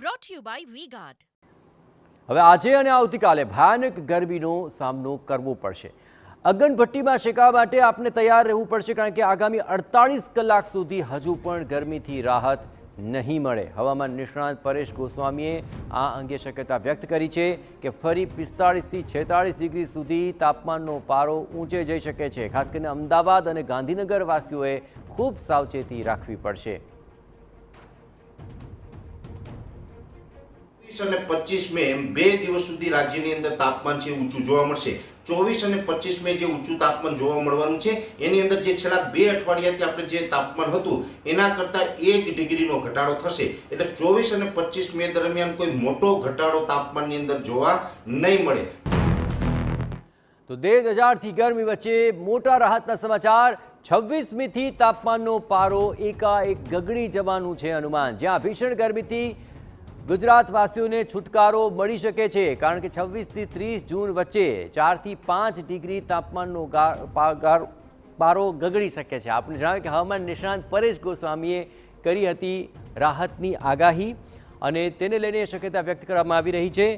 brought to you by V-Guard. હવે આજે અને આવતીકાલે ભયાનક ગરમીનો સામનો કરવો પડશે। અગનભટ્ટીમાં શેકાવા માટે આપને તૈયાર રહેવું પડશે, કારણ કે આગામી 48 કલાક સુધી હજુ પણ ગરમીથી રાહત નહીં મળે। હવામાન નિષ્ણાત પરેશ ગોસ્વામીએ આ અંગે શક્યતા વ્યક્ત કરી છે કે ફરી 45 થી 46 ડિગ્રી સુધી તાપમાનનો પારો ઊંચે જઈ શકે છે। ખાસ કરીને અમદાવાદ અને ગાંધીનગર વાસીઓએ ખૂબ સાવચેતી રાખવી પડશે। અને 25 મે એમ 2 દિવસ સુધી રાજ્યની અંદર તાપમાન છે ઊંચું જોવા મળશે। 24 અને 25 મે જે ઊંચું તાપમાન જોવા મળવાનું છે એની અંદર જે છેલ્લા 2 અઠવાડિયાથી આપણે જે તાપમાન હતું એના કરતા 1 ડિગ્રીનો ઘટાડો થશે। એટલે 24 અને 25 મે દરમિયાન કોઈ મોટો ઘટાડો તાપમાનની અંદર જોવા નહીં મળે। તો 1000 થી ગરમી વચ્ચે મોટા રાહતના સમાચાર। 26 મીથી તાપમાનનો પારો એકાએક ગગડી જવાનું છે અનુમાન। જ્યાં ભીષણ ગરમીથી ગુજરાતવાસીઓને છુટકારો મળી શકે છે, કારણ કે 26 થી 30 જૂન વચ્ચે 4 થી 5 ડિગ્રી તાપમાનનો પારો ગગડી શકે છે। આપણે જણાવ્યું કે હવામાન નિષ્ણાત પરેશ ગોસ્વામીએ કરી હતી રાહતની આગાહી, અને તેને લઈને શક્યતા વ્યક્ત કરવામાં આવી રહી છે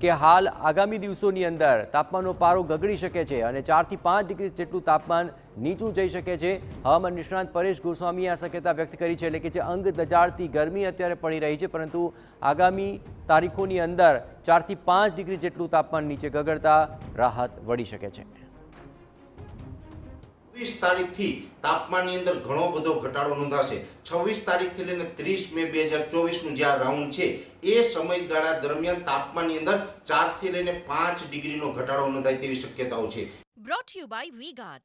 કે હાલ આગામી દિવસોની અંદર તાપમાનનો પારો ગગડી શકે છે અને 4 થી 5 ડિગ્રી જેટલું તાપમાન નીચું જઈ શકે છે। હવામાન નિષ્ણાત પરેશ ગોસ્વામીએ આ શક્યતા વ્યક્ત કરી છે, એટલે કે જે અંગ દજાડતી ગરમી અત્યારે પડી રહી છે, પરંતુ આગામી તારીખોની અંદર 4 થી 5 ડિગ્રી જેટલું તાપમાન નીચે ગગડતા રાહત મળી શકે છે। 20 તારીખથી તાપમાનની અંદર ઘણો બધો ઘટાડો નોંધાશે। 26 તારીખથી લઈને 30 મે 2024 નું જે આ રાઉન્ડ છે એ સમયગાળા દરમિયાન તાપમાનની અંદર 4 થી લઈને 5 ડિગ્રીનો ઘટાડો નોંધાય તેવી શક્યતાઓ છે। Brought to you by V-Guard.